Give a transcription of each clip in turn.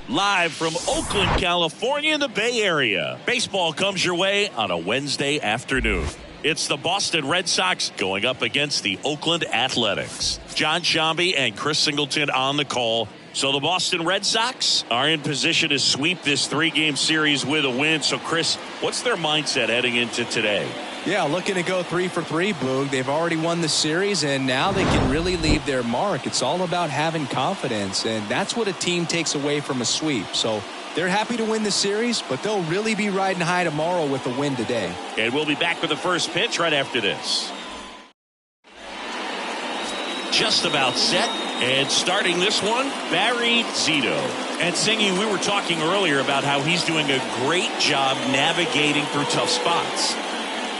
Live from Oakland, California, in the Bay Area. Baseball comes your way on a Wednesday afternoon. It's the Boston Red Sox going up against the Oakland Athletics. John Shambi and Chris Singleton on the call. So the Boston Red Sox are in position to sweep this three-game series with a win. So, Chris, what's their mindset heading into today? Yeah, looking to go 3 for 3, Boog. They've already won the series, and now they can really leave their mark. It's all about having confidence, and that's what a team takes away from a sweep. So they're happy to win the series, but they'll really be riding high tomorrow with a win today. And we'll be back with the first pitch right after this. Just about set, and starting this one, Barry Zito. And Singy, we were talking earlier about how he's doing a great job navigating through tough spots.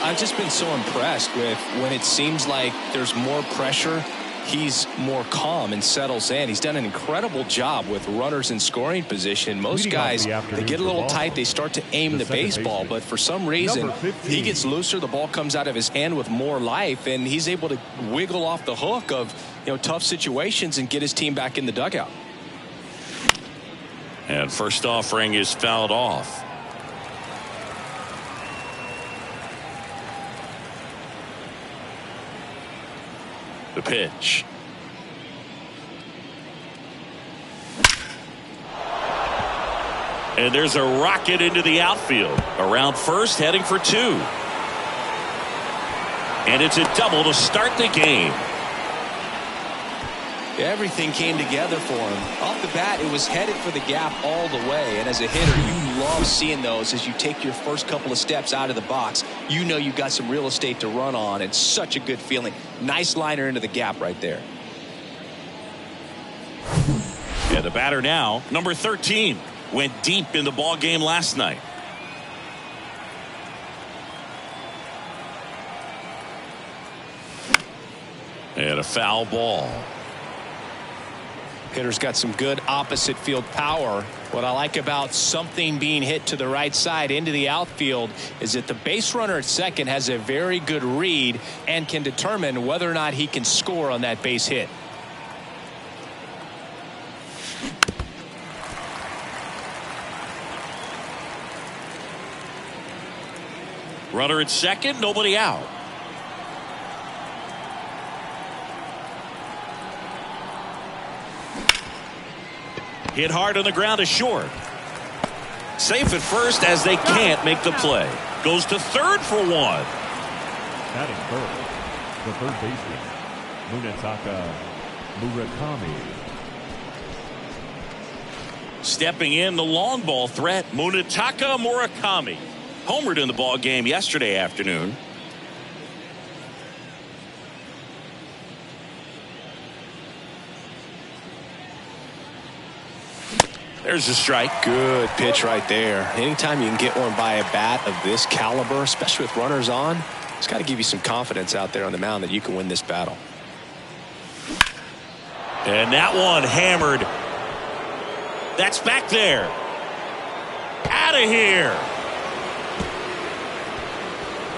I've just been so impressed with when it seems like there's more pressure, he's more calm and settles in. He's done an incredible job with runners in scoring position. Most guys, they get a little tight, they start to aim the baseball, but for some reason, he gets looser, the ball comes out of his hand with more life, and he's able to wiggle off the hook of, tough situations and get his team back in the dugout. And first offering is fouled off. The pitch. And there's a rocket into the outfield. Around first, heading for 2. And it's a double to start the game. Everything came together for him. Off the bat, it was headed for the gap all the way. And as a hitter, you love seeing those as you take your first couple of steps out of the box. You know you've got some real estate to run on. It's such a good feeling. Nice liner into the gap right there. Yeah, the batter now, number 13, went deep in the ball game last night. And a foul ball. Hitter's got some good opposite field power. What I like about something being hit to the right side into the outfield is that the base runner at second has a very good read and can determine whether or not he can score on that base hit. Runner at second, nobody out. Hit hard on the ground to short. Safe at first as they can't make the play. Goes to third for 1. Batting first, the third baseman, Munetaka Murakami. Stepping in, the long ball threat, Munetaka Murakami. Homered in the ball game yesterday afternoon. There's a strike. Good pitch right there. Anytime you can get one by a bat of this caliber, especially with runners on, it's got to give you some confidence out there on the mound that you can win this battle. And that one hammered. That's back there. Out of here.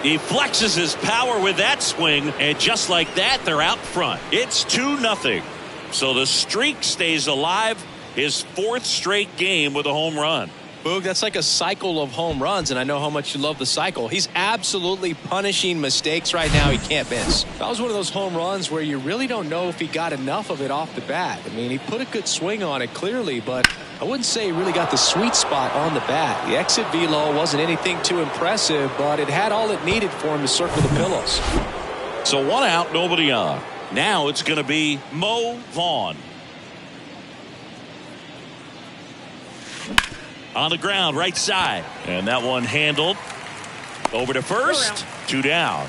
He flexes his power with that swing, and just like that, they're out front. It's 2-0. So the streak stays alive. His 4th straight game with a home run. Boog, that's like a cycle of home runs, and I know how much you love the cycle. He's absolutely punishing mistakes right now he can't miss. That was one of those home runs where you really don't know if he got enough of it off the bat. I mean, he put a good swing on it clearly, but I wouldn't say he really got the sweet spot on the bat. The exit velo wasn't anything too impressive, but it had all it needed for him to circle the pillows. So 1 out, nobody on. Now it's going to be Mo Vaughn. On the ground, right side. And that one handled. Over to first. 2 down.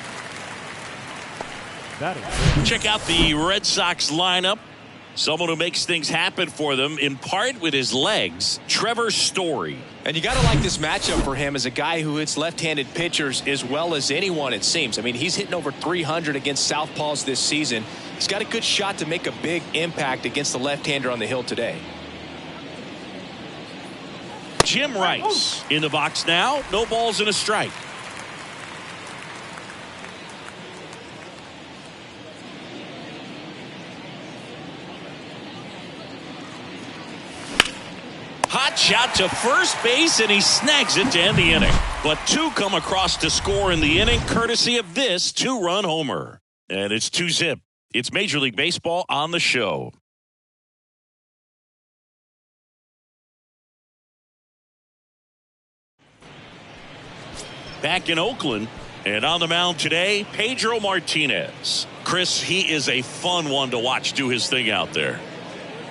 Check out the Red Sox lineup. Someone who makes things happen for them, in part with his legs, Trevor Story. And you got to like this matchup for him as a guy who hits left-handed pitchers as well as anyone, it seems. I mean, he's hitting over 300 against southpaws this season. He's got a good shot to make a big impact against the left-hander on the hill today. Jim Rice in the box now. No balls and a strike. Hot shot to first base, and he snags it to end the inning. But two come across to score in the inning, courtesy of this two-run homer. And it's 2-zip. It's Major League Baseball on the show. Back in Oakland, and on the mound today, Pedro Martinez. Chris, he is a fun one to watch do his thing out there.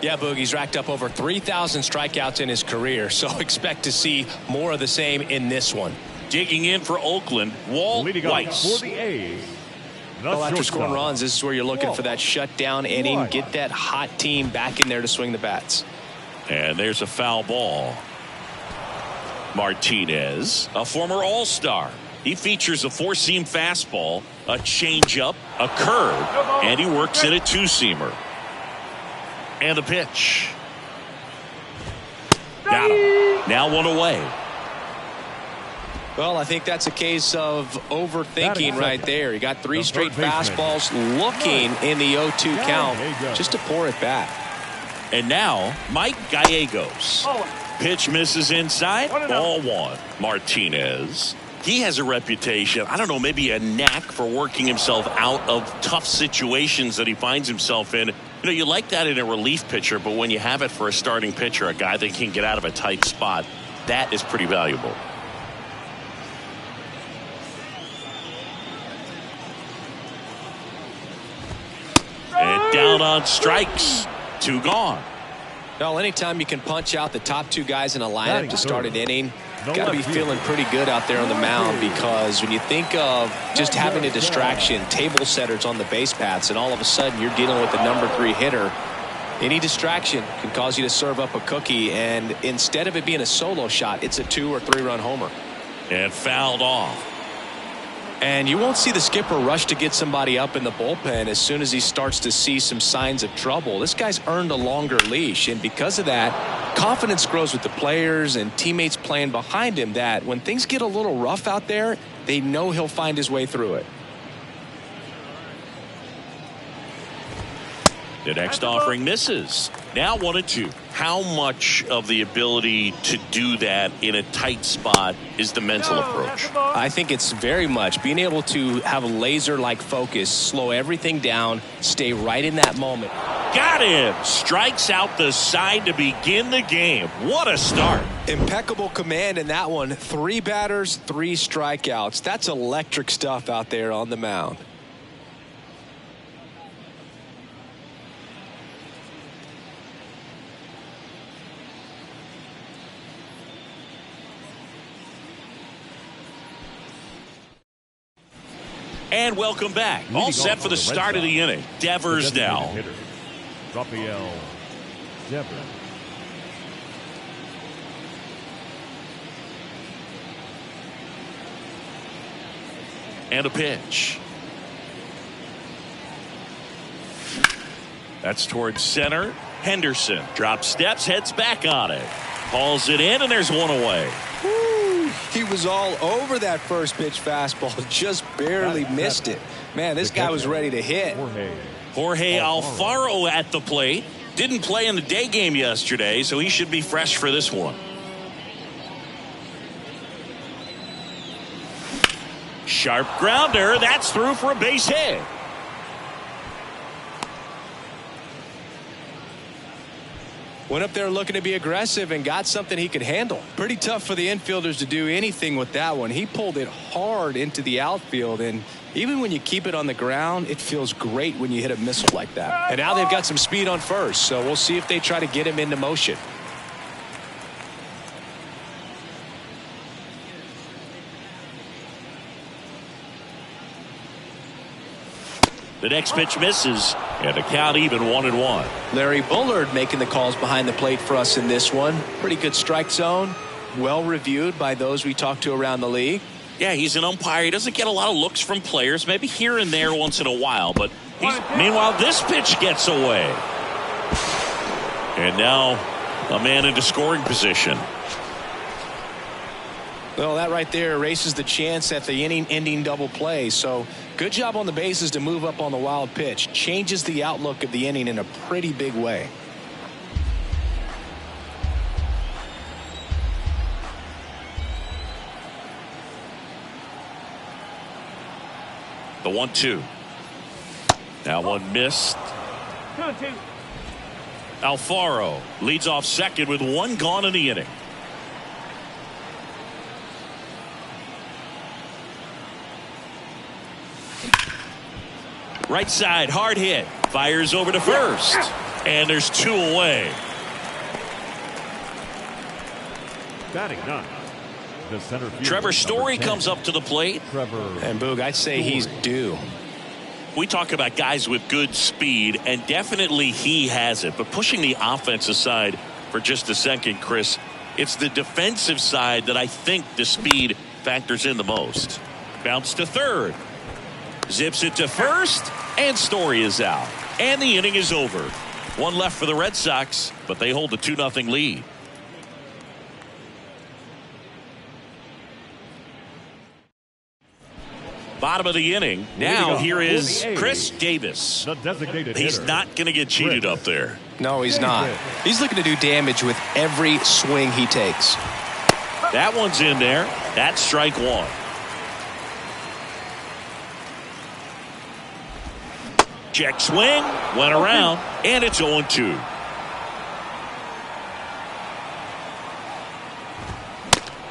Yeah, Boogie's racked up over 3,000 strikeouts in his career, so expect to see more of the same in this one. Digging in for Oakland, Walt Weiss. For the A's. Well, after scoring runs, this is where you're looking for that shutdown inning. Get that hot team back in there to swing the bats. And there's a foul ball. Martinez, a former All-Star. He features a four-seam fastball, a changeup, a curve, and he works in a two-seamer. And the pitch. Got him. Now one away. Well, I think that's a case of overthinking right there. He got three straight fastballs looking in the 0-2 count just to pour it back. And now Mike Gallegos. Pitch misses inside. Ball one. Martinez. He has a reputation, I don't know, maybe a knack for working himself out of tough situations that he finds himself in. You know, you like that in a relief pitcher, but when you have it for a starting pitcher, a guy that can get out of a tight spot, that is pretty valuable. And down on strikes. Two gone. Well, anytime you can punch out the top two guys in a lineup to start an inning, got to be feeling pretty good out there on the mound, because when you think of just having a distraction, table setters on the base paths, and all of a sudden you're dealing with the number 3 hitter, any distraction can cause you to serve up a cookie, and instead of it being a solo shot, it's a 2 or 3 run homer. And fouled off. And you won't see the skipper rush to get somebody up in the bullpen as soon as he starts to see some signs of trouble. This guy's earned a longer leash, and because of that, confidence grows with the players and teammates playing behind him, that when things get a little rough out there, they know he'll find his way through it. The next offering misses. Now 1-2. How much of the ability to do that in a tight spot is the mental approach? I think it's very much being able to have a laser-like focus, slow everything down, stay right in that moment. Got him. Strikes out the side to begin the game. What a start. Impeccable command in that one. 3 batters, 3 strikeouts. That's electric stuff out there on the mound. And welcome back. All set for the start of the inning. Devers now. Rafael Devers. And a pitch. That's towards center. Henderson drops steps, heads back on it. Hauls it in, and there's one away. Woo! He was all over that first pitch fastball, just barely missed it. Man, this guy was ready to hit. Jorge Alfaro at the plate. Didn't play in the day game yesterday, so he should be fresh for this one. Sharp grounder. That's through for a base hit. Went up there looking to be aggressive and got something he could handle. Pretty tough for the infielders to do anything with that one. He pulled it hard into the outfield, and even when you keep it on the ground, it feels great when you hit a missile like that. And now they've got some speed on first, so we'll see if they try to get him into motion. The next pitch misses, and the count even 1-1. Larry Bullard making the calls behind the plate for us in this one. Pretty good strike zone. Well reviewed by those we talked to around the league. Yeah, he's an umpire. He doesn't get a lot of looks from players, maybe here and there once in a while. But meanwhile, this pitch gets away. And now a man into scoring position. Well, that right there erases the chance at the inning-ending double play. So good job on the bases to move up on the wild pitch. Changes the outlook of the inning in a pretty big way. The 1-2. Now one missed. 2-2. Alfaro leads off second with one gone in the inning. Right side, hard hit. Fires over to first. And there's 2 away. Batting ninth, the center fielder, Trevor Story 10. comes up to the plate. And Boog, I'd say he's due. We talk about guys with good speed, and definitely he has it. But pushing the offense aside for just a second, Chris, it's the defensive side that I think the speed factors in the most. Bounce to third. Zips it to first, and Story is out. And the inning is over. One left for the Red Sox, but they hold the 2-0 lead. Bottom of the inning. Now here is Chris Davis. The designated He's hitter. not going to get cheated up there. No, he's not. He's looking to do damage with every swing he takes. That one's in there. That's strike one. Check swing. Went around. And it's 0-2.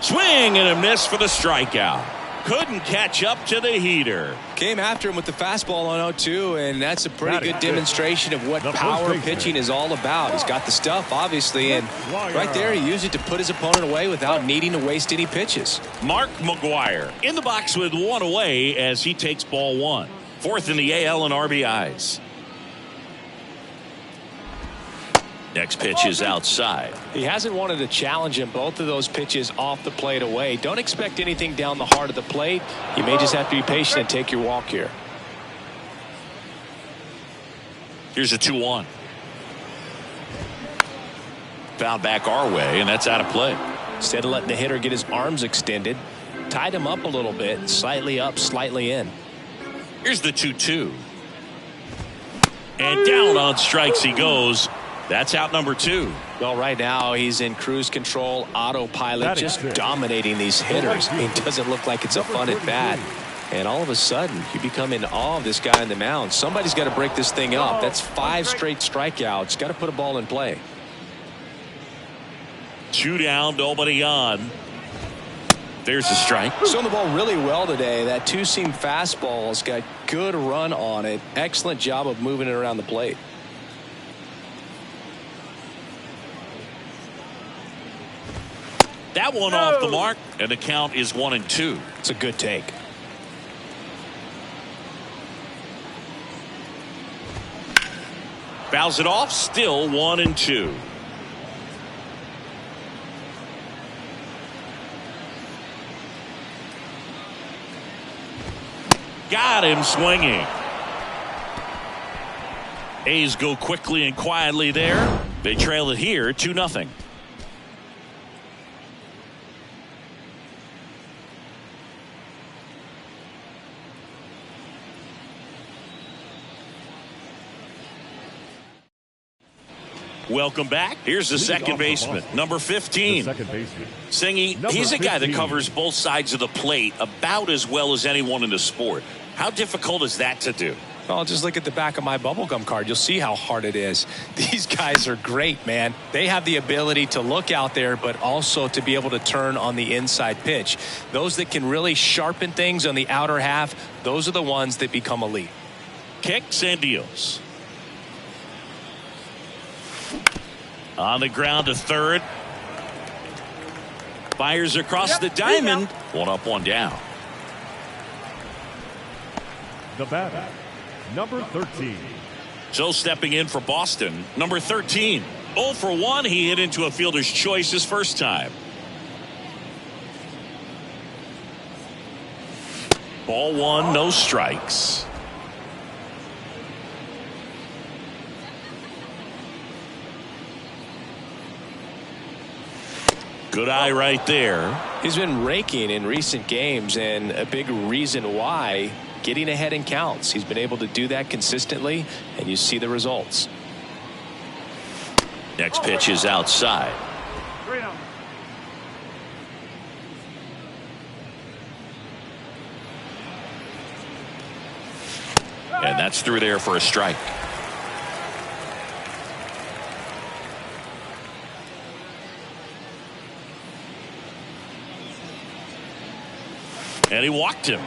Swing and a miss for the strikeout. Couldn't catch up to the heater. Came after him with the fastball on 0-2, and that's a pretty good demonstration of what power pitching is all about. He's got the stuff, obviously, and right there he used it to put his opponent away without needing to waste any pitches. Mark McGuire in the box with one away as he takes ball one. Fourth in the AL in RBIs. Next pitch is outside. He hasn't wanted to challenge him. Both of those pitches off the plate away. Don't expect anything down the heart of the plate. You may just have to be patient and take your walk here. Here's a 2-1. Found back our way, and that's out of play. Instead of letting the hitter get his arms extended, tied him up a little bit, slightly up, slightly in. Here's the 2-2. And down on strikes he goes. That's out number 2. Well, right now he's in cruise control, autopilot, just dominating these hitters. It doesn't look like it's a fun at bat. And all of a sudden, you become in awe of this guy on the mound. Somebody's got to break this thing up. That's 5 straight strikeouts. Got to put a ball in play. 2 down, nobody on. There's a strike. Throwing the ball really well today. That 2-seam fastball's got good run on it. Excellent job of moving it around the plate. That one off the mark, and the count is 1-2. It's a good take. Fouls it off, still 1-2. Got him swinging. A's go quickly and quietly there. They trail it here 2-0. Welcome back. Here's the second baseman, number 15. Singy, he's a guy that covers both sides of the plate about as well as anyone in the sport. How difficult is that to do? Well, just look at the back of my bubblegum card. You'll see how hard it is. These guys are great, man. They have the ability to look out there, but also to be able to turn on the inside pitch. Those that can really sharpen things on the outer half, those are the ones that become elite. Kicks and deals. On the ground to third. Fires across the diamond. One up, one down. The batter, number 13. So stepping in for Boston, number 13. 0 for 1. He hit into a fielder's choice his first time. Ball 1, no strikes. Good eye right there. He's been raking in recent games, and a big reason why, getting ahead in counts. He's been able to do that consistently, and you see the results. Next pitch is outside. And that's through there for a strike. And he walked him.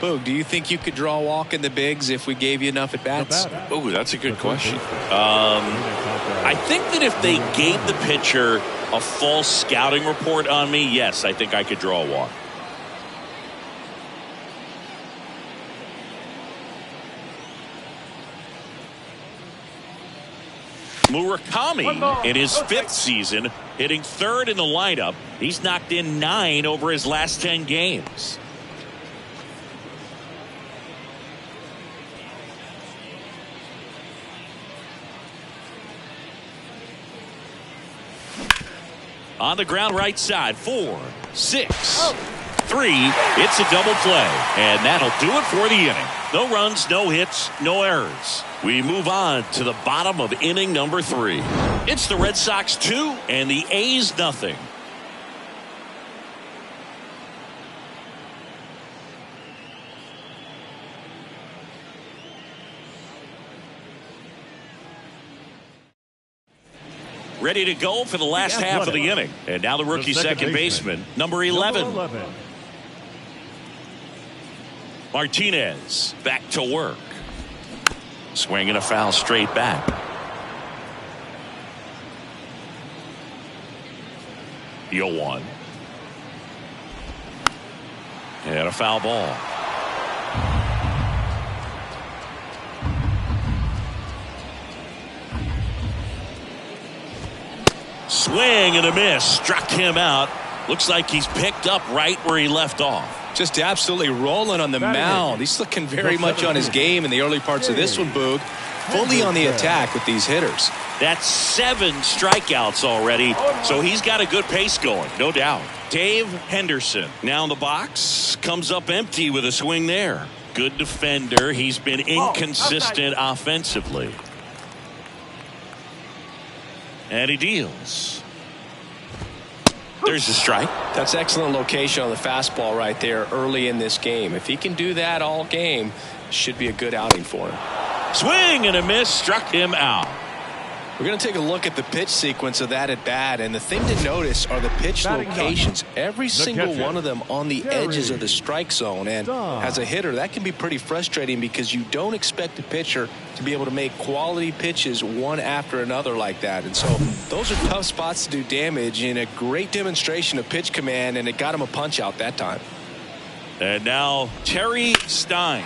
Boog, do you think you could draw a walk in the bigs if we gave you enough at bats? Oh, that's a good question. I think that if they gave the pitcher a false scouting report on me, yes, I think I could draw a walk. Murakami in his 5th season, hitting 3rd in the lineup. He's knocked in 9 over his last 10 games. On the ground right side, 4, 6, 3. It's a double play, and that'll do it for the inning. No runs, no hits, no errors. We move on to the bottom of inning number 3. It's the Red Sox 2 and the A's nothing. Ready to go for the last half of the inning. And now the rookie second baseman, number 11. Martinez back to work. Swinging a foul straight back. The 0-1. And a foul ball. Swing and a miss. Struck him out. Looks like he's picked up right where he left off. Just absolutely rolling on the mound. He's looking very much on his game in the early parts of this one, Boog. Fully on the attack with these hitters. That's 7 strikeouts already, so he's got a good pace going, no doubt. Dave Henderson now in the box, comes up empty with a swing there. Good defender. He's been inconsistent offensively. And he deals. There's the strike. That's excellent location on the fastball right there early in this game. If he can do that all game, should be a good outing for him. Swing and a miss. Struck him out. We're going to take a look at the pitch sequence of that at bat, and the thing to notice are the pitch locations. Every single one of them on the edges of the strike zone. And as a hitter, that can be pretty frustrating because you don't expect a pitcher to be able to make quality pitches one after another like that. And so those are tough spots to do damage, and a great demonstration of pitch command, and it got him a punch out that time. And now Terry Stein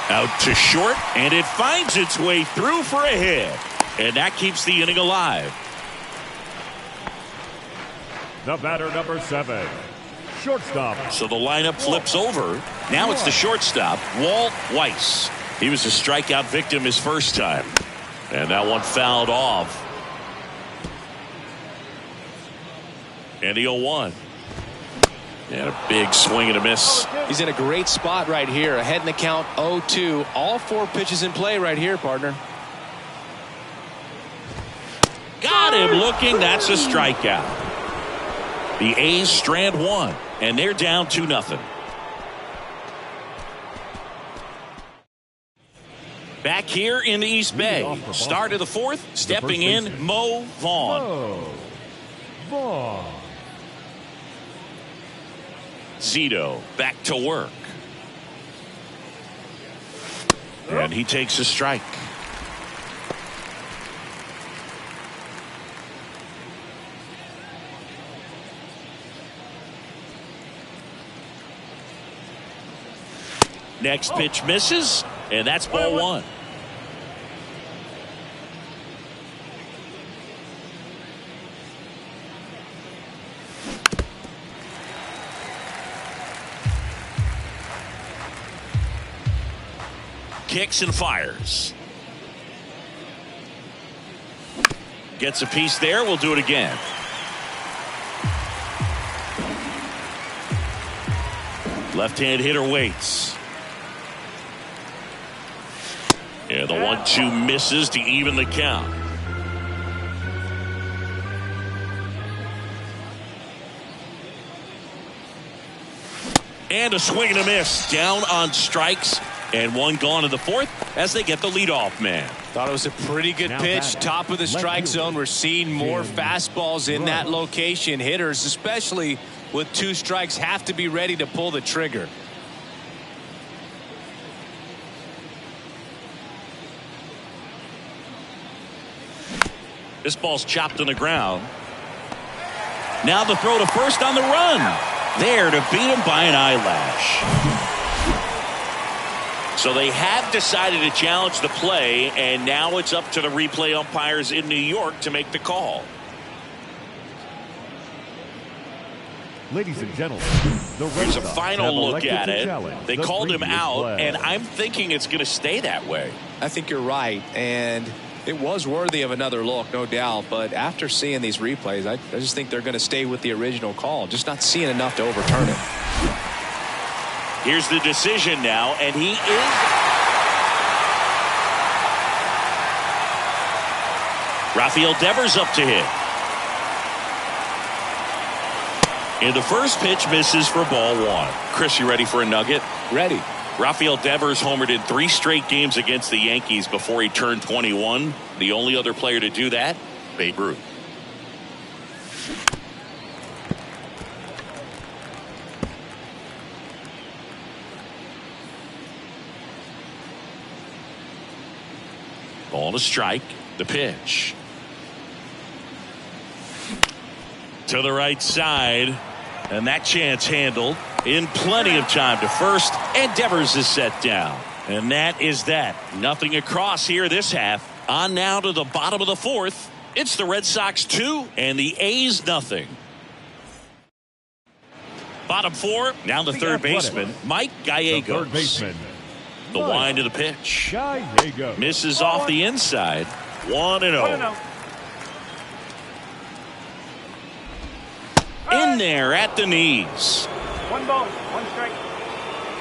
out to short, and it finds its way through for a hit. And that keeps the inning alive. The batter, number 7, shortstop. So the lineup flips over. Now it's the shortstop, Walt Weiss. He was a strikeout victim his first time. And that one fouled off. And the 0-1. And a big swing and a miss. He's in a great spot right here. Ahead in the count, 0-2. All 4 pitches in play right here, partner. Got him looking. That's a strikeout. The A's strand 1, and they're down 2-0. Back here in the East Bay, start of the 4th, stepping in, Mo Vaughn. Zito back to work. And he takes a strike. Next pitch misses, and that's ball 1. Kicks and fires. Gets a piece there. We'll do it again. Left-hand hitter waits. Yeah, the 1-2 misses to even the count. And a swing and a miss. Down on strikes. And one gone in the fourth as they get the leadoff man. Thought it was a pretty good pitch. Top of the strike zone. We're seeing more fastballs in that location. Hitters, especially with 2 strikes, have to be ready to pull the trigger. This ball's chopped on the ground. Now the throw to first on the run. There to beat him by an eyelash. So they have decided to challenge the play, and now it's up to the replay umpires in New York to make the call. Ladies and gentlemen, here's a final look at it. They called him out, and I'm thinking it's going to stay that way. I think you're right, and it was worthy of another look, no doubt. But after seeing these replays, I just think they're going to stay with the original call, just not seeing enough to overturn it. Here's the decision now, and he is. Rafael Devers up to hit. And the first pitch misses for ball 1. Chris, you ready for a nugget? Ready. Rafael Devers homered in 3 straight games against the Yankees before he turned 21. The only other player to do that, Babe Ruth. Ball to strike. The pitch. To the right side. And that chance handled in plenty of time to first. And Devers is set down. And that is that. Nothing across here this half. On now to the bottom of the 4th. It's the Red Sox 2 and the A's nothing. Bottom 4. Now the third baseman, Mike Gallegos. Third baseman. The wind to the pitch. Gallegos. Misses off the inside. 1-0. In there at the knees. 1 ball, 1 strike.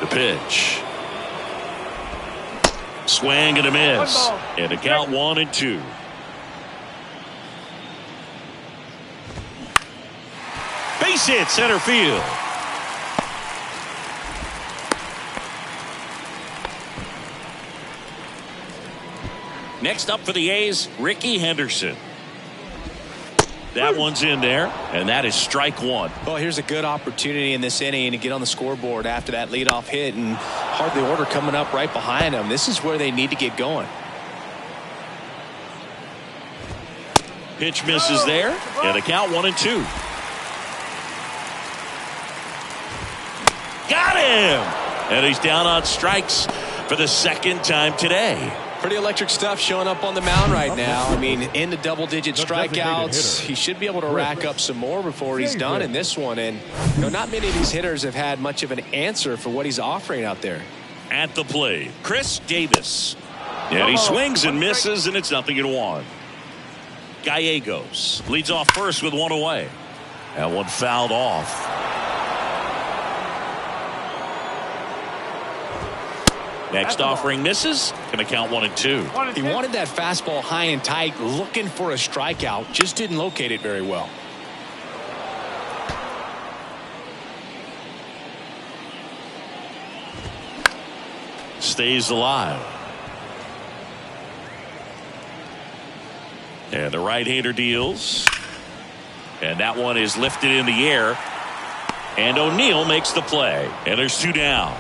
The pitch. Swing and a miss. And a count 1-2. Base hit center field. Next up for the A's, Ricky Henderson. That one's in there, and that is strike 1. Well, here's a good opportunity in this inning to get on the scoreboard after that leadoff hit, and hardly order coming up right behind them. This is where they need to get going. Pitch misses there, and a count 1-2. Got him! And he's down on strikes for the second time today. Pretty electric stuff showing up on the mound right now. I mean, into double-digit strikeouts. He should be able to rack up some more before he's done in this one. And not many of these hitters have had much of an answer for what he's offering out there. At the plate, Chris Davis. And he swings and misses, and it's 0-1. Gallegos leads off first with 1 away. That one fouled off. Next offering misses. Going to count 1-2. He wanted that fastball high and tight, looking for a strikeout. Just didn't locate it very well. Stays alive. And the right-hander deals. And that one is lifted in the air. And O'Neill makes the play. And there's 2 down.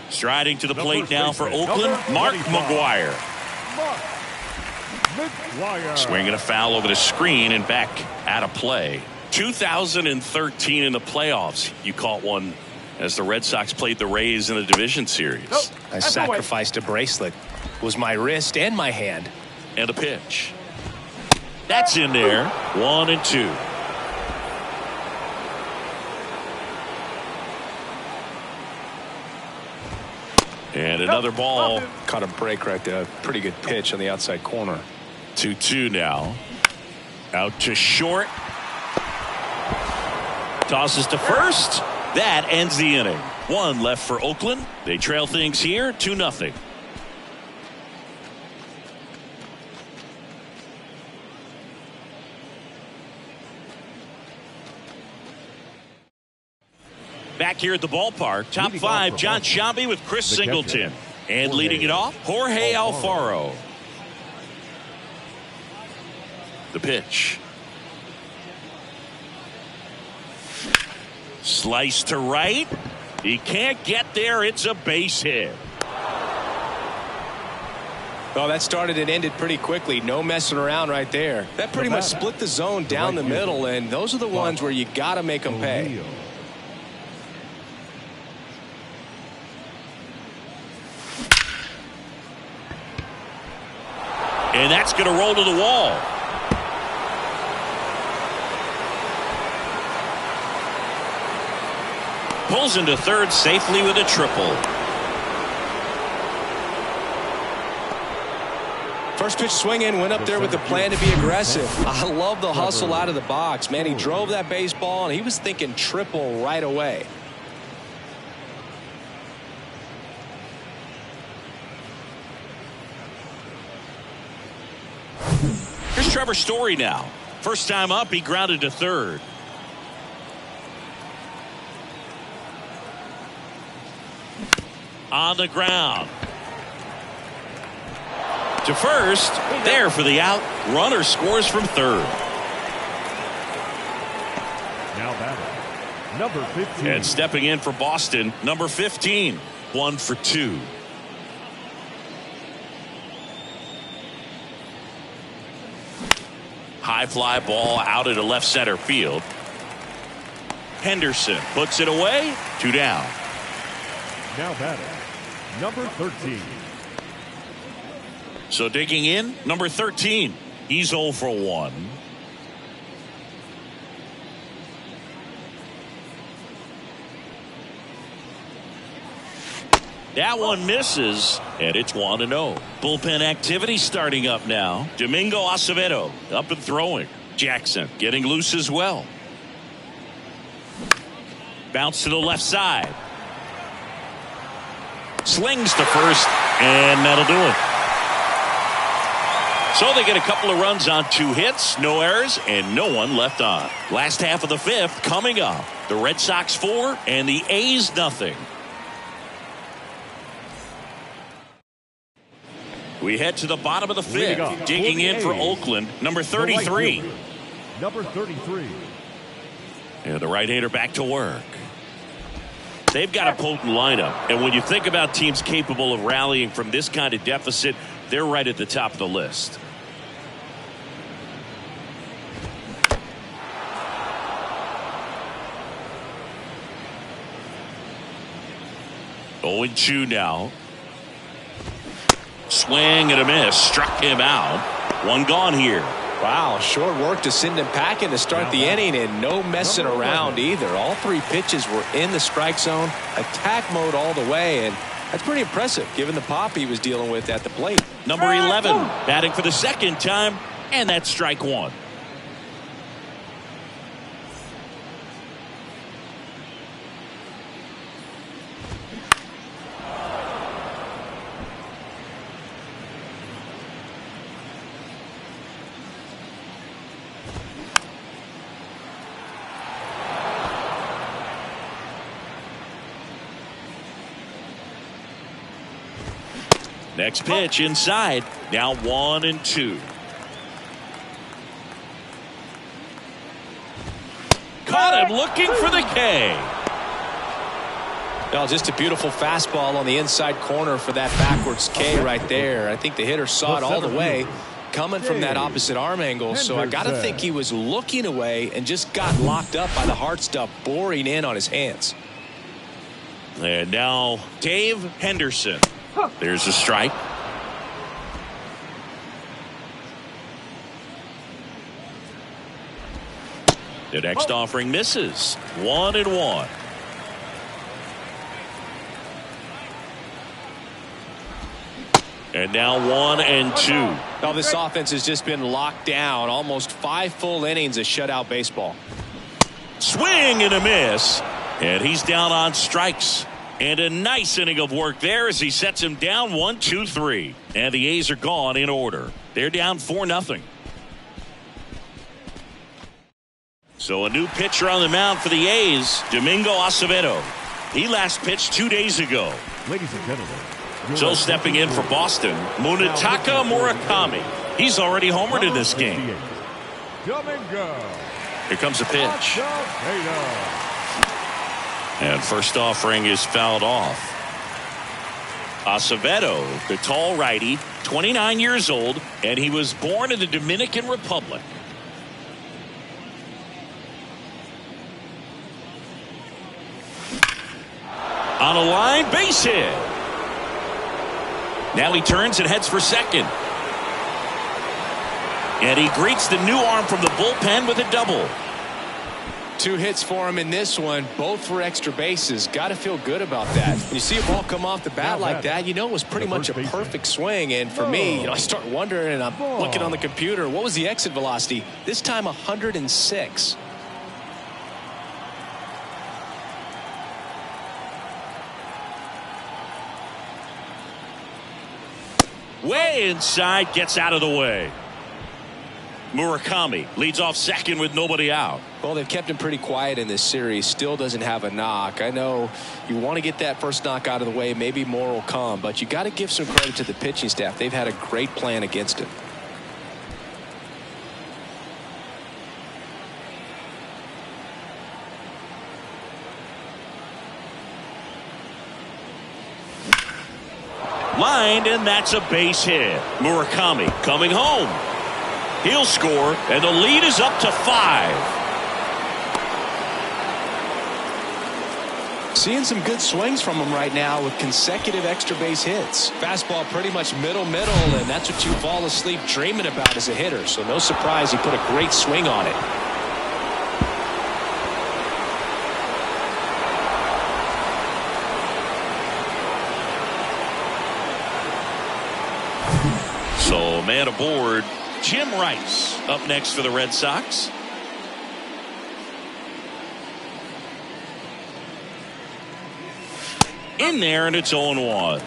Striding to the plate now for Oakland, Mark McGwire. Swinging a foul over the screen and back out of play. 2013 in the playoffs, you caught one as the Red Sox played the Rays in the division series. I sacrificed a bracelet. It was my wrist and my hand. And a pitch. That's in there. 1-2. And another ball. Caught a break right there. Pretty good pitch on the outside corner. 2-2 now. Out to short. Tosses to first. That ends the inning. 1 left for Oakland. They trail things here 2-0. back here at the ballpark. Top five, John Sciambi with Chris Singleton. And leading it off, Jorge Alfaro. The pitch. Slice to right. He can't get there. It's a base hit. Well, that started and ended pretty quickly. No messing around right there. That pretty much split the zone down the middle, and those are the ones where you got to make them pay. And that's going to roll to the wall. Pulls into third safely with a triple. First pitch swinging, went up there with the plan to be aggressive. I love the hustle out of the box. Man, he drove that baseball, and he was thinking triple right away. Here's Trevor Story now. First time up, he grounded to third. On the ground. To first, there for the out. Runner scores from third. Now batting, number 15. And stepping in for Boston, number 15. 1 for 2. High fly ball out into left center field. Henderson puts it away. 2 down. Now batting, number 13. So digging in, number 13. He's 0 for 1. That one misses, and it's 1-0. Bullpen activity starting up now. Domingo Acevedo up and throwing. Jackson getting loose as well. Bounce to the left side. Slings to first, and that'll do it. So they get a couple of runs on 2 hits, no errors, and no one left on. Last half of the 5th coming up. The Red Sox 4 and the A's nothing. We head to the bottom of the 5th. Digging in for Oakland, number 33. Number 33. And the right-hander back to work. They've got a potent lineup, and when you think about teams capable of rallying from this kind of deficit, they're right at the top of the list. Oh, 2 now. Swing and a miss. Struck him out. 1 gone here. Wow, short work to send him packing to start the inning, and no messing around either. All 3 pitches were in the strike zone, attack mode all the way, and that's pretty impressive given the pop he was dealing with at the plate. Number 11 batting for the 2nd time, and that's strike 1. Next pitch inside. Now 1-2. Caught him looking for the K. Well, just a beautiful fastball on the inside corner for that backwards K right there. I think the hitter saw it all the way coming from that opposite arm angle. So I got to think he was looking away and just got locked up by the hard stuff boring in on his hands. And now Dave Henderson. There's a strike. The next offering misses. 1-1. And now 1-2. Well, this offense has just been locked down. Almost 5 full innings of shutout baseball. Swing and a miss. And he's down on strikes. And a nice inning of work there as he sets him down 1-2-3. And the A's are gone in order. They're down 4-0. So a new pitcher on the mound for the A's, Domingo Acevedo. He last pitched 2 days ago. Ladies and gentlemen. So stepping in for Boston, Munetaka Murakami. He's already homered in this game. Here comes a pitch. And first offering is fouled off. Acevedo, the tall righty, 29 years old, and he was born in the Dominican Republic. On a line, base hit. Now he turns and heads for second. And he greets the new arm from the bullpen with a double. 2 hits for him in this one, both for extra bases. Got to feel good about that. When you see a ball come off the bat like that, you know it was pretty much a perfect swing. And for me, I start wondering, and I'm looking on the computer, what was the exit velocity? This time 106. Way inside, gets out of the way. Murakami leads off second with nobody out. Well, they've kept him pretty quiet in this series. Still doesn't have a knock. I know you want to get that first knock out of the way. Maybe more will come, but you got to give some credit to the pitching staff. They've had a great plan against him. Lined, and that's a base hit. Murakami coming home. He'll score, and the lead is up to 5. Seeing some good swings from him right now with consecutive extra base hits. Fastball pretty much middle, and that's what you fall asleep dreaming about as a hitter. So no surprise he put a great swing on it. So man aboard. Jim Rice up next for the Red Sox. In there, and it's 0-1.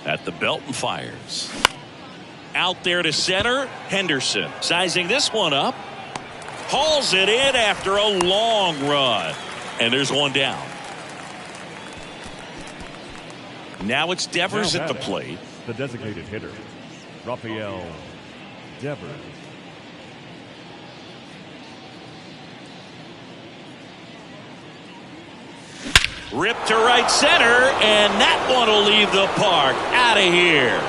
At the belt and fires. Out there to center, Henderson sizing this one up. Hauls it in after a long run. And there's one down. Now it's Devers at the plate. The designated hitter, Rafael Devers. Ripped to right center, and that one will leave the park. Out of here.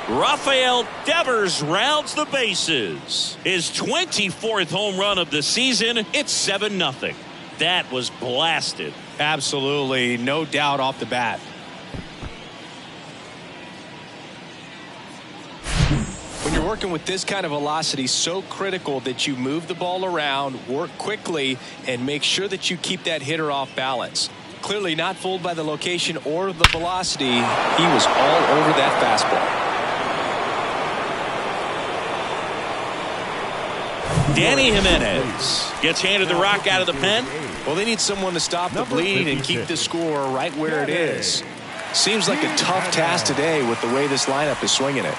Rafael Devers rounds the bases. His 24th home run of the season. It's 7-0. That was blasted. Absolutely, no doubt off the bat. When you're working with this kind of velocity, so critical that you move the ball around, work quickly, and make sure that you keep that hitter off balance. Clearly not fooled by the location or the velocity. He was all over that fastball. Danny Jimenez gets handed the rock out of the pen. Well, they need someone to stop the bleed and keep the score right where it is. Seems like a tough task today with the way this lineup is swinging it.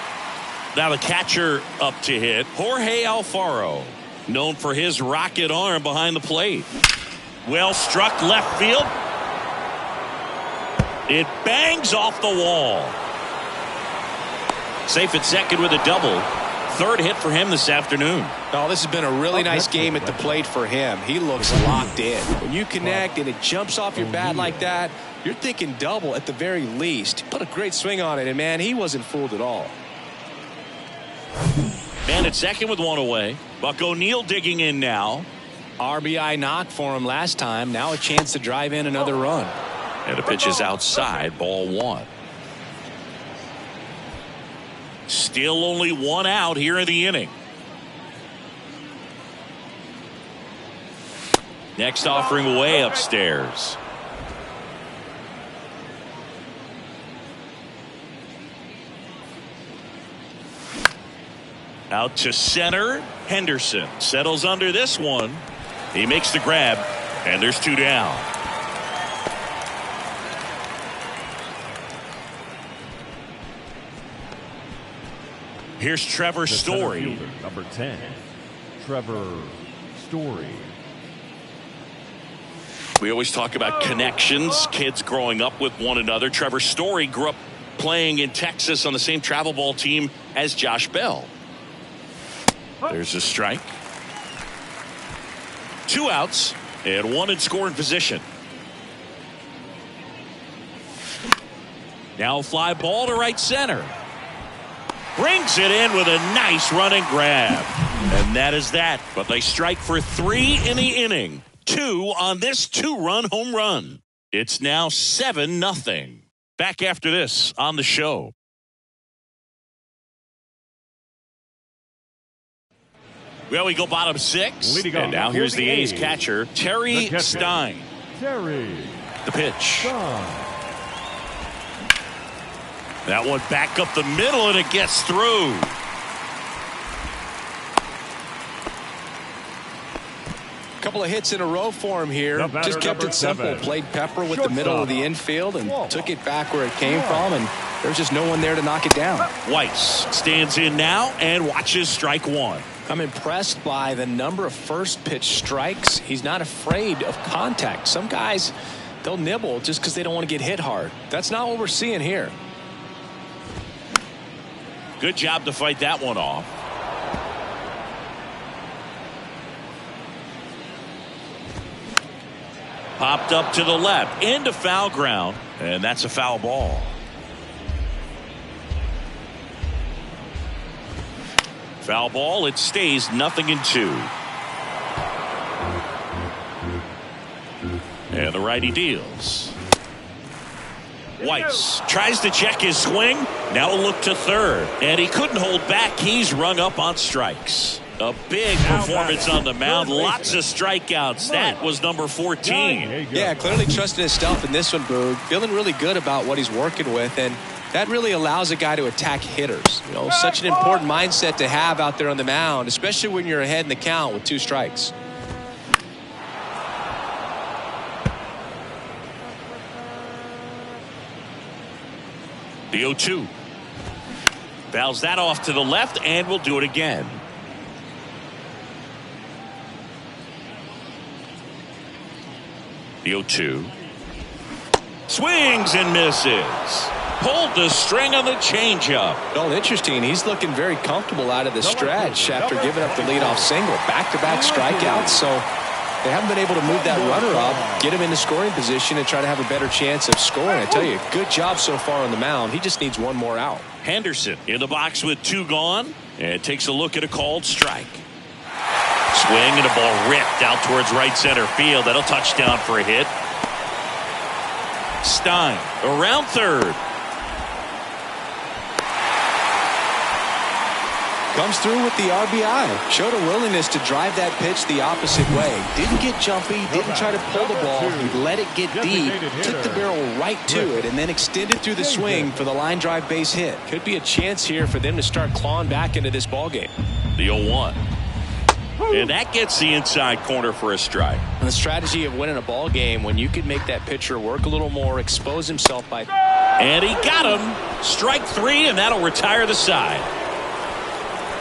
Now the catcher up to hit, Jorge Alfaro, known for his rocket arm behind the plate. Well struck left field. It bangs off the wall. Safe at second with a double. Third hit for him this afternoon. Oh, this has been a really nice game at the plate for him. He looks locked in. When you connect and it jumps off your bat like that, you're thinking double at the very least. Put a great swing on it, and man, he wasn't fooled at all. Man at second with one away. Buck O'Neil digging in now. RBI knock for him last time. Now a chance to drive in another run. And the pitch is outside, ball 1. Still only one out here in the inning. Next offering way upstairs. Out to center. Henderson settles under this one. He makes the grab, and there's 2 down. Here's Trevor The center Story. fielder, number 10, Trevor Story. We always talk about connections, kids growing up with one another. Trevor Story grew up playing in Texas on the same travel ball team as Josh Bell. There's a strike. 2 outs and 1 in scoring position. Now fly ball to right center. Brings it in with a nice running grab. And that is that. But they strike for 3 in the inning. 2 on this 2-run home run. It's now 7-0. Back after this on the show. Well, we go bottom 6. Leading And now off here's for the the A's A's. catcher, Terry The Stein. Terry The pitch. Stein. That one back up the middle, and it gets through. Couple of hits in a row for him here. The batter, Just kept number it simple. 7. Played pepper with the middle of the infield and took it back where it came from, and there's just no one there to knock it down. Weiss stands in now and watches strike 1. I'm impressed by the number of first pitch strikes. He's not afraid of contact. Some guys, they'll nibble just because they don't want to get hit hard. That's not what we're seeing here. Good job to fight that one off. Popped up to the left into foul ground, and that's a foul ball. Foul ball. It stays 0-2. And the righty deals. Weiss tries to check his swing. Now a look to third, and he couldn't hold back. He's rung up on strikes. A big performance on the mound. Lots of strikeouts. That was number 14. Yeah, clearly trusting his stuff in this one, Boog. Feeling really good about what he's working with, and that really allows a guy to attack hitters. You know, such an important mindset to have out there on the mound, especially when you're ahead in the count with 2 strikes. The 0-2. Fouls that off to the left, and we'll do it again. The 0-2. Swings and misses. Pulled the string on the changeup. Well, interesting. He's looking very comfortable out of the stretch after giving up the leadoff single. Back-to-back strikeouts, so they haven't been able to move that runner up, get him into scoring position, and try to have a better chance of scoring. I tell you, good job so far on the mound. He just needs one more out. Henderson in the box with 2 gone, and takes a look at a called strike. Swing and a ball ripped out towards right center field. That'll touchdown for a hit. Stein around third. Comes through with the RBI. Showed a willingness to drive that pitch the opposite way. Didn't get jumpy, didn't try to pull the ball. He let it get deep, took the barrel right to it, and then extended through the swing for the line drive base hit. Could be a chance here for them to start clawing back into this ball game. The 0-1. And that gets the inside corner for a strike. And the strategy of winning a ball game, when you can make that pitcher work a little more, expose himself by... And he got him. Strike 3, and that'll retire the side.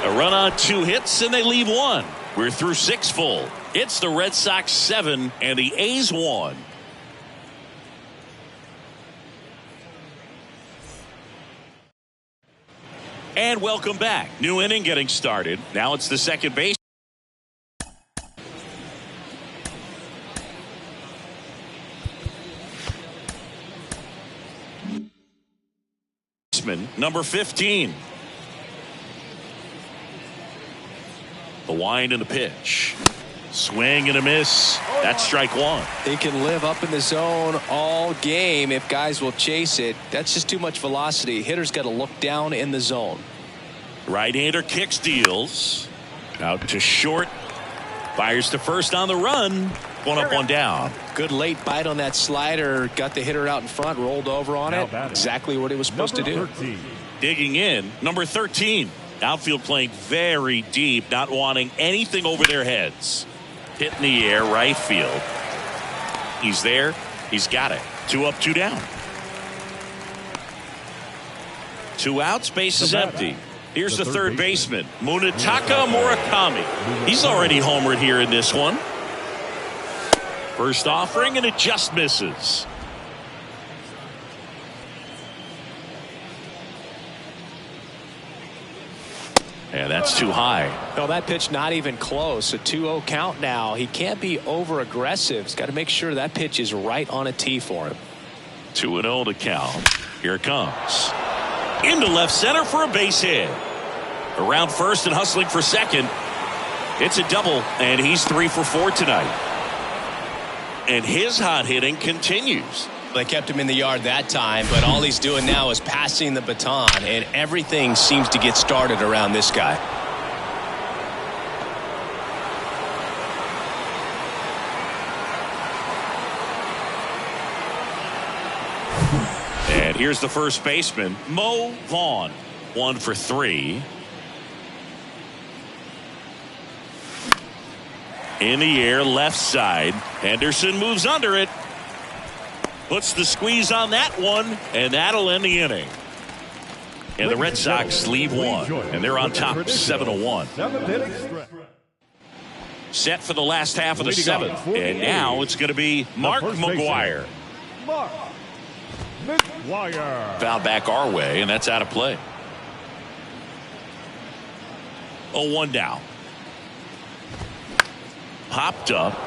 A run on 2 hits, and they leave 1. We're through 6 full. It's the Red Sox 7 and the A's 1. And welcome back. New inning getting started. Now it's the second base. Number 15. The wind and the pitch. Swing and a miss. That's strike 1. They can live up in the zone all game if guys will chase it. That's just too much velocity. Hitter's got to look down in the zone. Right-hander kicks, deals. Out to short. Fires to first on the run. 1 up, 1 down. Good late bite on that slider. Got the hitter out in front, rolled over on it. Exactly what he was supposed to do. 13. Digging in, number 13. Outfield playing very deep, not wanting anything over their heads. Hit in the air, right field. He's there. He's got it. 2 up, 2 down. 2 outs, base is empty. Here's the third baseman, Munetaka Murakami. He's already homered here in this one. First offering, and it just misses. And that's too high. No, that pitch not even close. A 2-0 count now. He can't be over aggressive. He's got to make sure that pitch is right on a tee for him. 2-0 to count. Here it comes. Into left center for a base hit. Around first and hustling for second. It's a double, and he's 3 for 4 tonight. And his hot hitting continues. They kept him in the yard that time, but all he's doing now is passing the baton, and everything seems to get started around this guy. And here's the first baseman, Mo Vaughn. 1 for 3. In the air, left side. Henderson moves under it. Puts the squeeze on that one, and that'll end the inning. And the Red Sox leave one, and they're on top 7-1. Set for the last half of the seventh, and now it's going to be Mark McGwire. Foul back our way, and that's out of play. 0-1 down. Popped up.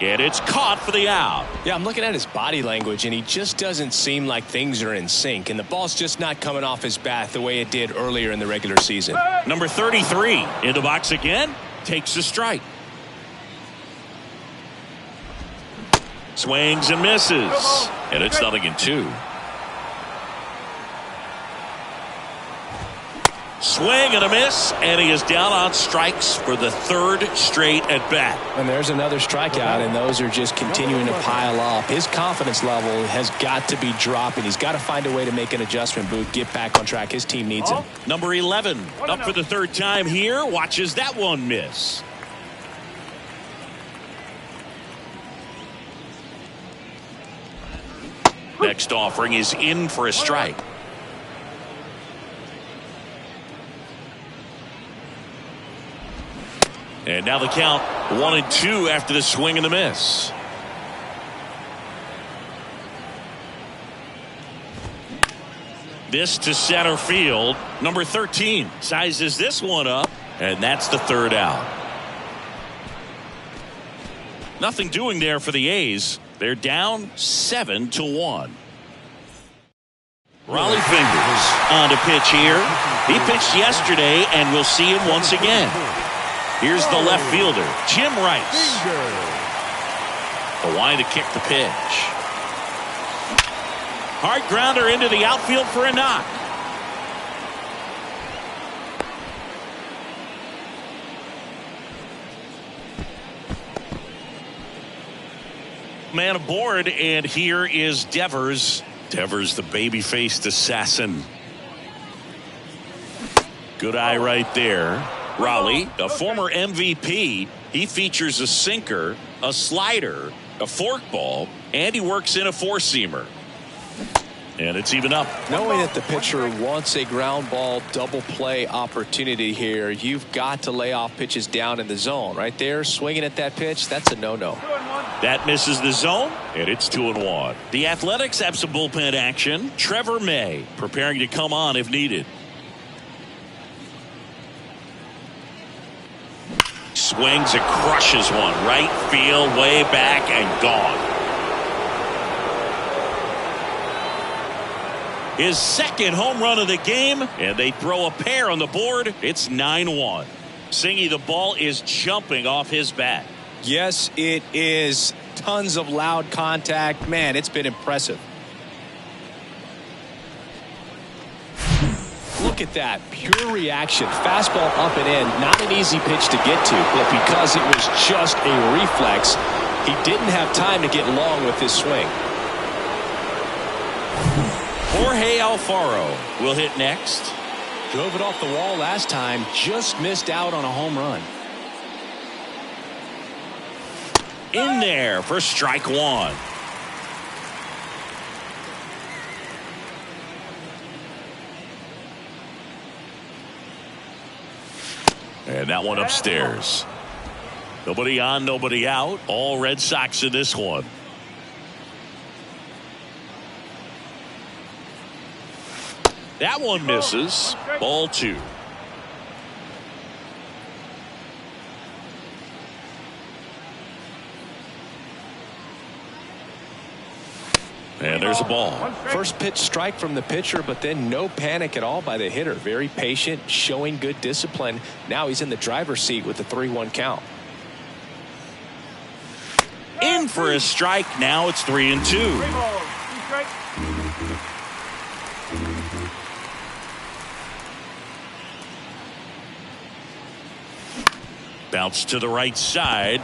And it's caught for the out. Yeah, I'm looking at his body language, and he just doesn't seem like things are in sync. And the ball's just not coming off his bat the way it did earlier in the regular season. Number 33 in the box again. Takes a strike. Swings and misses. And it's 0-2. Swing and a miss, and he is down on strikes for the third straight at bat. And there's another strikeout, and those are just continuing to pile up. His confidence level has got to be dropping. He's got to find a way to make an adjustment, Booth, get back on track. His team needs him. Number 11 up for the third time here. Watches that one miss. Next offering is in for a strike. And now the count 1-2 after the swing and the miss. This to center field. Number 13 sizes this one up, and that's the third out. Nothing doing there for the A's. They're down 7-1. Raleigh Fingers on to pitch here. He pitched yesterday, and we'll see him once again. Here's the left fielder, Jim Rice. The line to kick the pitch. Hard grounder into the outfield for a knock. Man aboard, and here is Devers. Devers, the baby-faced assassin. Good eye right there. Raleigh, a former MVP, he features a sinker, a slider, a forkball, and he works in a four-seamer. And it's even up. Knowing that the pitcher wants a ground ball double play opportunity here, you've got to lay off pitches down in the zone. Right there, swinging at that pitch, that's a no-no. That misses the zone, and it's 2-1. The Athletics have some bullpen action. Trevor May preparing to come on if needed. Swings and crushes one. Right field, way back, and gone. His second home run of the game, and they throw a pair on the board. It's 9-1. Singy, the ball is jumping off his bat. Yes, it is. Tons of loud contact. Man, it's been impressive. Look at that. Pure reaction. Fastball up and in. Not an easy pitch to get to, but because it was just a reflex, he didn't have time to get long with his swing. Jorge Alfaro will hit next. Drove it off the wall last time. Just missed out on a home run. In there for strike one. And that one upstairs. Nobody on, nobody out. All Red Sox in this one. That one misses. Ball 2. And there's a ball. First pitch strike from the pitcher, but then no panic at all by the hitter. Very patient, showing good discipline. Now he's in the driver's seat with the 3-1 count. In for a strike. Now it's 3-2. 3 balls, 2 strikes. Bounce to the right side.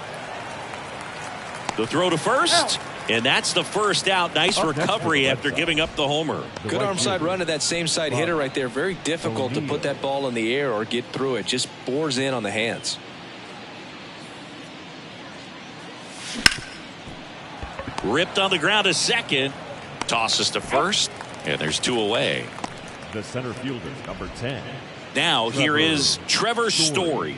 The throw to first. And that's the first out. Nice recovery after giving up the homer. Good arm side run to that same side hitter right there. Very difficult to put that ball in the air or get through it. Just bores in on the hands. Ripped on the ground to second. Tosses to first. And there's 2 away. The center fielder, number 10. Now here is Trevor Story.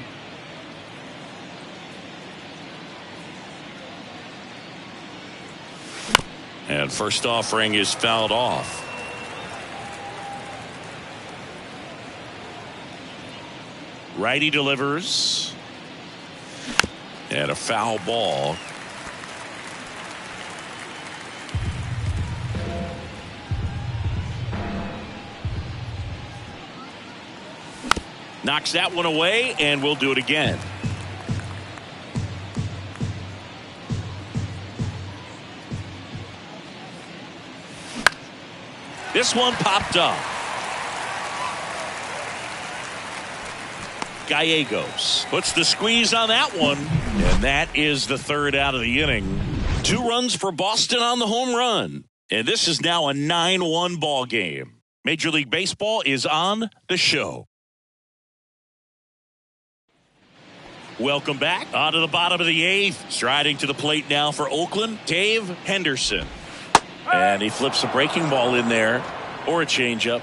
And first offering is fouled off. Righty delivers. And a foul ball. Knocks that one away, and we'll do it again. This one popped up. Gallegos puts the squeeze on that one. And that is the 3rd out of the inning. 2 runs for Boston on the home run. And this is now a 9-1 ball game. Major League Baseball is on the show. Welcome back. On to the bottom of the 8th. Striding to the plate now for Oakland, Dave Henderson. And he flips a breaking ball in there, or a changeup.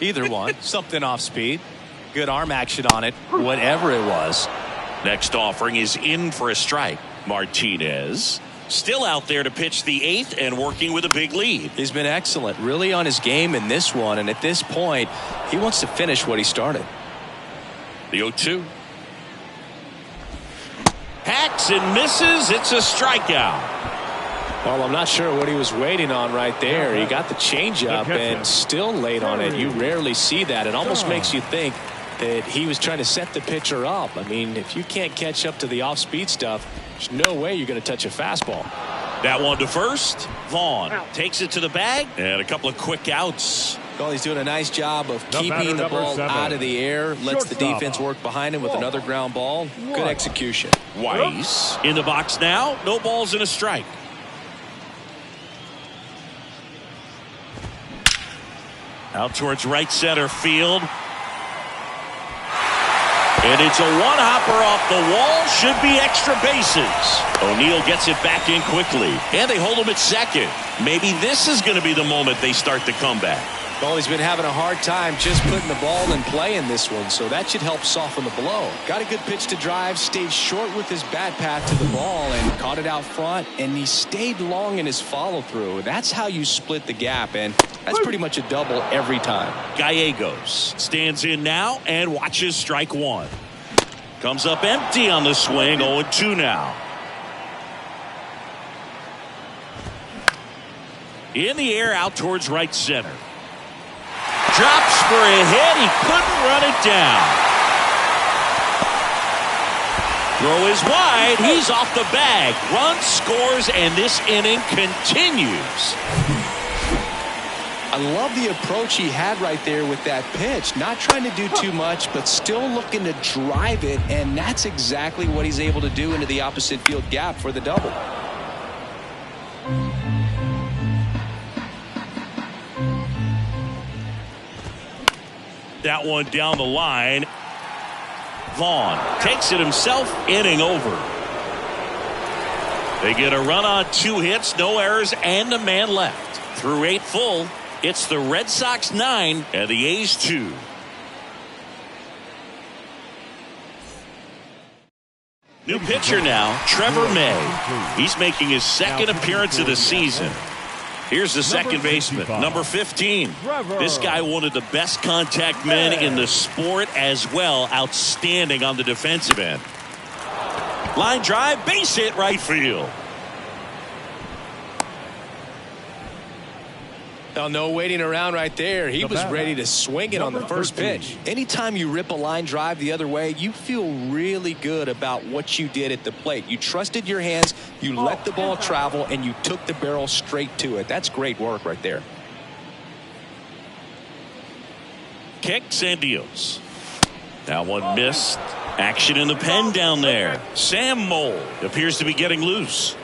Either one. Something off speed. Good arm action on it. Whatever it was. Next offering is in for a strike. Martinez still out there to pitch the 8th and working with a big lead. He's been excellent. Really on his game in this one. And at this point, he wants to finish what he started. The 0-2. Hacks and misses. It's a strikeout. Well, I'm not sure what he was waiting on right there. He got the changeup and still late on it. You rarely see that. It almost makes you think that he was trying to set the pitcher up. I mean, if you can't catch up to the off-speed stuff, there's no way you're going to touch a fastball. That one to first. Vaughn takes it to the bag, and a couple of quick outs. Well, he's doing a nice job of keeping the ball out of the air. Lets the defense work behind him with another ground ball. Good execution. Weiss in the box now. No balls and a strike. Out towards right center field. And it's a one-hopper off the wall. Should be extra bases. O'Neill gets it back in quickly. And they hold him at second. Maybe this is going to be the moment they start the comeback. Well, he's been having a hard time just putting the ball in play in this one, so that should help soften the blow. Got a good pitch to drive, stayed short with his bat path to the ball, and caught it out front, and he stayed long in his follow-through. That's how you split the gap, and that's pretty much a double every time. Gallegos stands in now and watches strike 1. Comes up empty on the swing, 0-2 now. In the air out towards right center. Drops for a hit. He couldn't run it down. Throw is wide. He's off the bag. Run scores, and this inning continues. I love the approach he had right there with that pitch. Not trying to do too much, but still looking to drive it, and that's exactly what he's able to do into the opposite field gap for the double. That one down the line. Vaughn takes it himself, inning over. They get a run on 2 hits, no errors, and a man left. Through 8 full, it's the Red Sox 9 and the A's 2. New pitcher now, Trevor May. He's making his second appearance of the season. Here's the second baseman, number 15. This guy, one of the best contact men in the sport as well. Outstanding on the defensive end. Line drive, base hit, right field. Oh, no waiting around right there. He was ready to swing it on the first pitch. Anytime you rip a line drive the other way, you feel really good about what you did at the plate. You trusted your hands, you let the ball travel, and you took the barrel straight to it. That's great work right there. Kicks and deals. That one missed. Action in the pen down there. Sam Moll appears to be getting loose.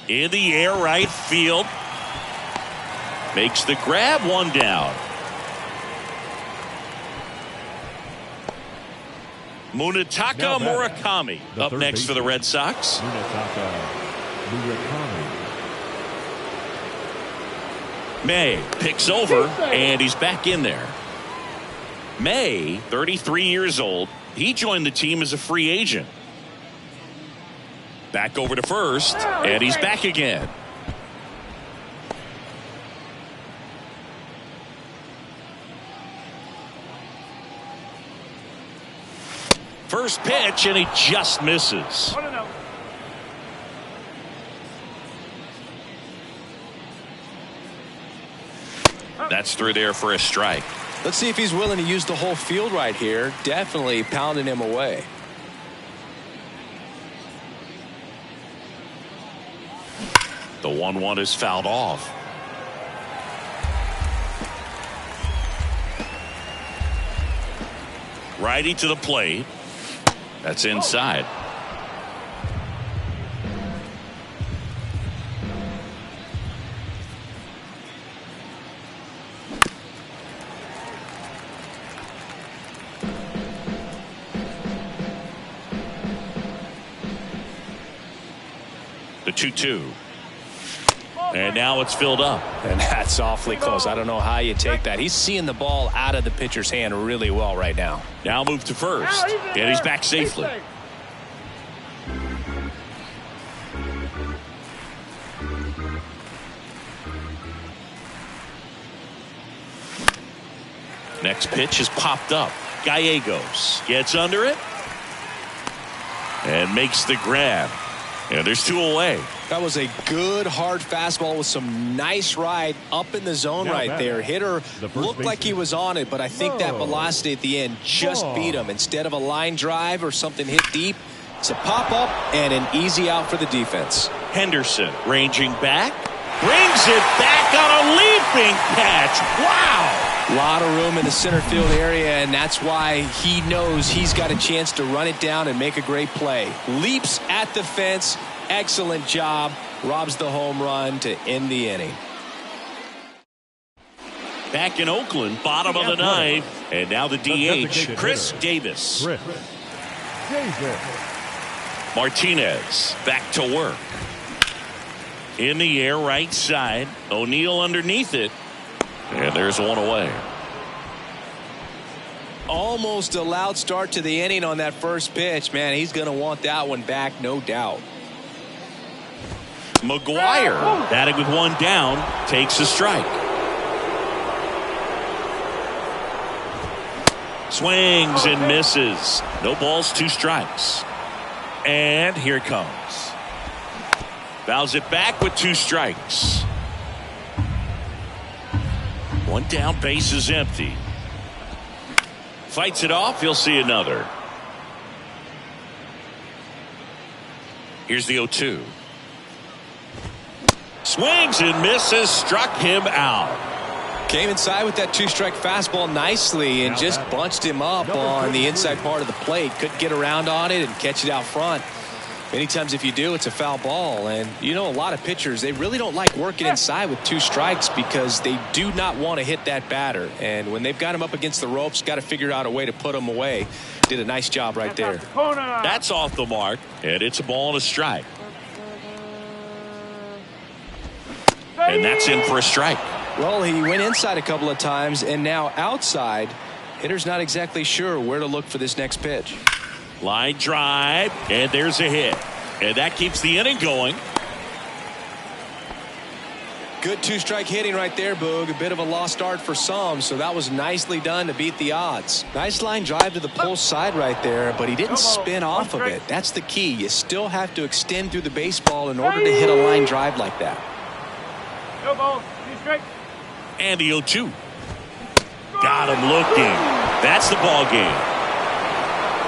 In the air, right field. Makes the grab, one down. Munetaka Murakami up next for the Red Sox. May picks over, and he's back in there. May, 33 years old. He joined the team as a free agent. Back over to first, and he's back again. First pitch, and he just misses. That's through there for a strike. Let's see if he's willing to use the whole field right here. Definitely pounding him away. The 1-1 is fouled off. Righty to the plate. That's inside. The 2-2. And now it's filled up. And that's awfully close. I don't know how you take that. He's seeing the ball out of the pitcher's hand really well right now. Now move to first. And he's back safely. Next pitch is popped up. Gallegos gets under it. And makes the grab. And there's two away. That was a good hard fastball with some nice ride up in the zone right there. Hitter looked like he was on it, but I think that velocity at the end just beat him. Instead of a line drive or something hit deep, it's a pop up and an easy out for the defense. Henderson ranging back, brings it back on a leaping catch. Wow! A lot of room in the center field area, and that's why he knows he's got a chance to run it down and make a great play. Leaps at the fence. Excellent job. Robs the home run to end the inning. Back in Oakland, bottom of the ninth. And now the DH, Chris Davis. Martinez back to work. In the air, right side. O'Neill underneath it. And there's one away. Almost a loud start to the inning on that first pitch. Man, he's going to want that one back, no doubt. McGuire batting with one down, takes a strike. Swings and misses. No balls, two strikes. And here it comes. Fouls it back with two strikes. One down, base is empty. Fights it off, he'll see another. Here's the 0-2. Swings and misses, struck him out. Came inside with that two-strike fastball nicely and just bunched him up on the inside part of the plate. Couldn't get around on it and catch it out front. Many times if you do, it's a foul ball. And you know, a lot of pitchers, they really don't like working inside with two strikes because they do not want to hit that batter. And when they've got him up against the ropes, got to figure out a way to put him away. Did a nice job right there. That's off the mark, and it's a ball and a strike. And that's in for a strike. Well, he went inside a couple of times and now outside. Hitter's not exactly sure where to look for this next pitch. Line drive, and there's a hit. And that keeps the inning going. Good two-strike hitting right there, Boog. A bit of a lost start for some, so that was nicely done to beat the odds. Nice line drive to the pull side right there, but he didn't spin off of it. That's the key. You still have to extend through the baseball in order to hit a line drive like that. No ball, 2 strikes. And the 0-2. Got him looking. That's the ball game.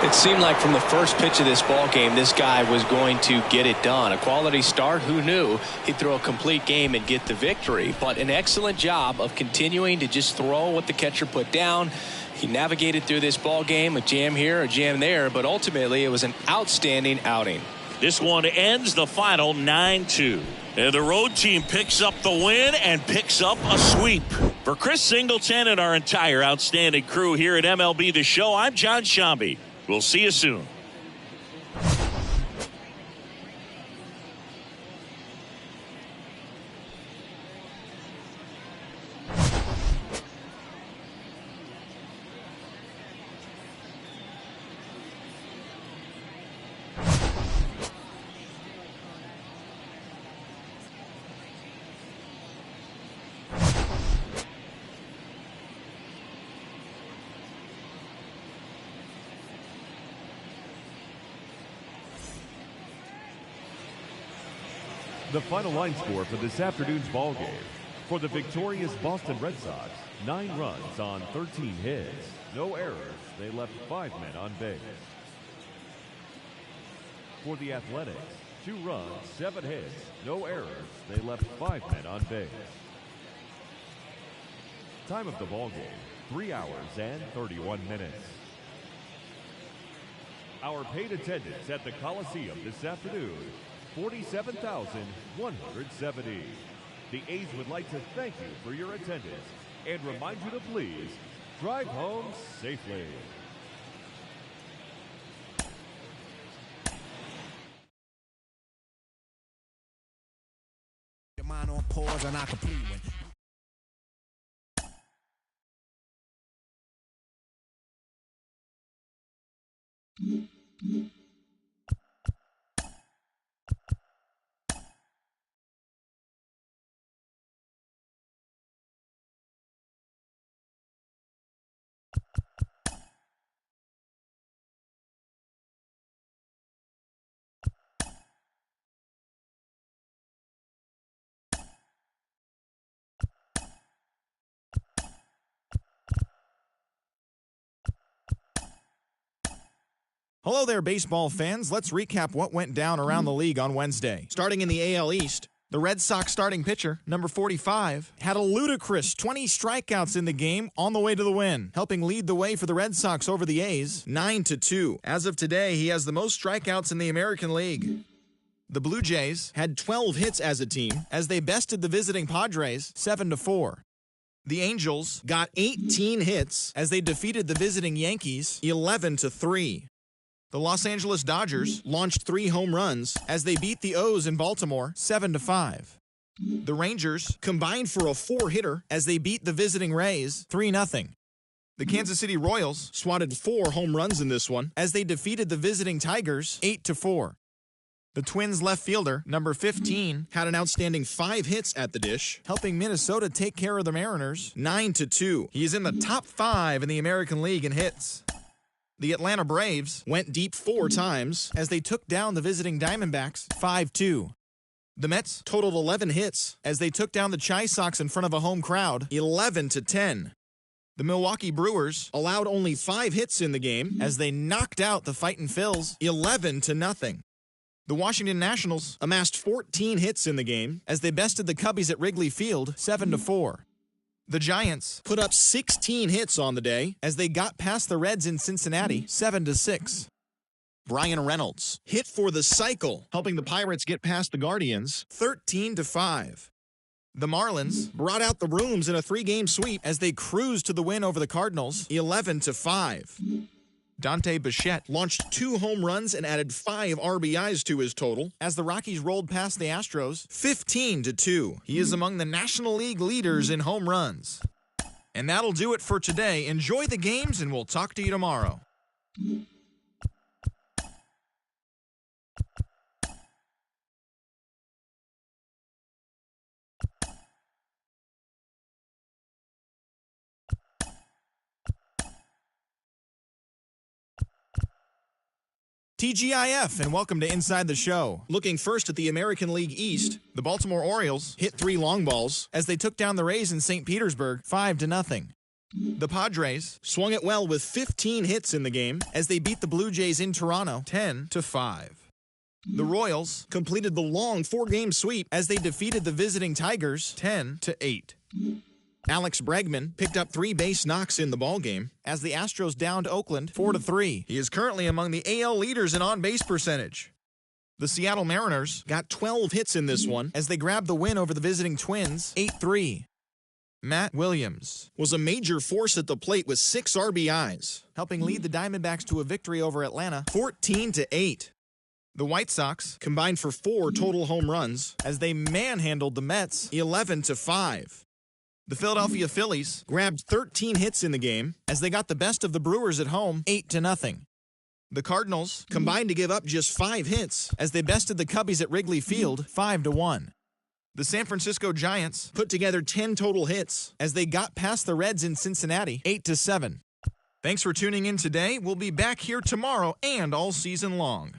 It seemed like from the first pitch of this ball game, this guy was going to get it done. A quality start. Who knew he'd throw a complete game and get the victory? But an excellent job of continuing to just throw what the catcher put down. He navigated through this ball game, a jam here, a jam there, but ultimately it was an outstanding outing. This one ends the final 9-2. And the road team picks up the win and picks up a sweep. For Chris Singleton and our entire outstanding crew here at MLB The Show, I'm John Shambi. We'll see you soon. The final line score for this afternoon's ball game. For the victorious Boston Red Sox, 9 runs on 13 hits. No errors. They left 5 men on base. For the Athletics, 2 runs, 7 hits. No errors. They left 5 men on base. Time of the ball game, 3 hours and 31 minutes. Our paid attendance at the Coliseum this afternoon, 47,170. The A's would like to thank you for your attendance and remind you to please drive home safely. Your mind on pause and I complete one. Hello there, baseball fans. Let's recap what went down around the league on Wednesday. Starting in the AL East, the Red Sox starting pitcher, number 45, had a ludicrous 20 strikeouts in the game on the way to the win, helping lead the way for the Red Sox over the A's, 9-2. As of today, he has the most strikeouts in the American League. The Blue Jays had 12 hits as a team as they bested the visiting Padres, 7-4. The Angels got 18 hits as they defeated the visiting Yankees, 11-3. The Los Angeles Dodgers launched 3 home runs as they beat the O's in Baltimore 7-5. The Rangers combined for a 4-hitter as they beat the visiting Rays 3-0. The Kansas City Royals swatted 4 home runs in this one as they defeated the visiting Tigers 8-4. The Twins left fielder, number 15, had an outstanding 5 hits at the dish, helping Minnesota take care of the Mariners 9-2. He is in the top 5 in the American League in hits. The Atlanta Braves went deep 4 times as they took down the visiting Diamondbacks 5-2. The Mets totaled 11 hits as they took down the Chi Sox in front of a home crowd 11-10. The Milwaukee Brewers allowed only 5 hits in the game as they knocked out the Fightin' Phils 11-0. The Washington Nationals amassed 14 hits in the game as they bested the Cubbies at Wrigley Field 7-4. The Giants put up 16 hits on the day as they got past the Reds in Cincinnati 7-6. Brian Reynolds hit for the cycle, helping the Pirates get past the Guardians 13-5. The Marlins brought out the rooms in a 3-game sweep as they cruised to the win over the Cardinals 11-5. Dante Bichette launched 2 home runs and added 5 RBIs to his total as the Rockies rolled past the Astros 15-2. He is among the National League leaders in home runs. And that'll do it for today. Enjoy the games, and we'll talk to you tomorrow. TGIF, and welcome to Inside the Show. Looking first at the American League East, the Baltimore Orioles hit 3 long balls as they took down the Rays in St. Petersburg 5-0. The Padres swung it well with 15 hits in the game as they beat the Blue Jays in Toronto 10-5. The Royals completed the long 4-game sweep as they defeated the visiting Tigers 10-8. Alex Bregman picked up 3 base knocks in the ballgame as the Astros downed Oakland 4-3. He is currently among the AL leaders in on-base percentage. The Seattle Mariners got 12 hits in this one as they grabbed the win over the visiting Twins 8-3. Matt Williams was a major force at the plate with 6 RBIs, helping lead the Diamondbacks to a victory over Atlanta 14-8. The White Sox combined for 4 total home runs as they manhandled the Mets 11-5. The Philadelphia Phillies grabbed 13 hits in the game as they got the best of the Brewers at home 8-0. The Cardinals combined to give up just 5 hits as they bested the Cubbies at Wrigley Field 5-1. The San Francisco Giants put together 10 total hits as they got past the Reds in Cincinnati 8-7. Thanks for tuning in today. We'll be back here tomorrow and all season long.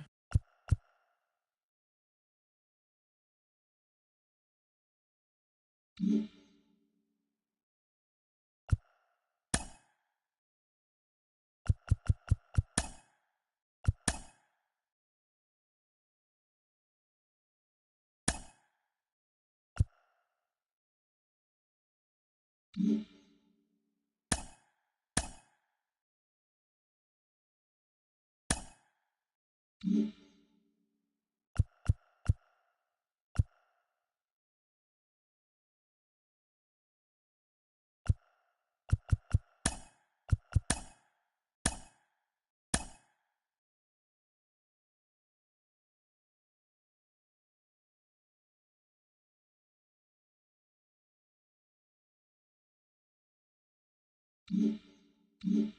Mm-hmm.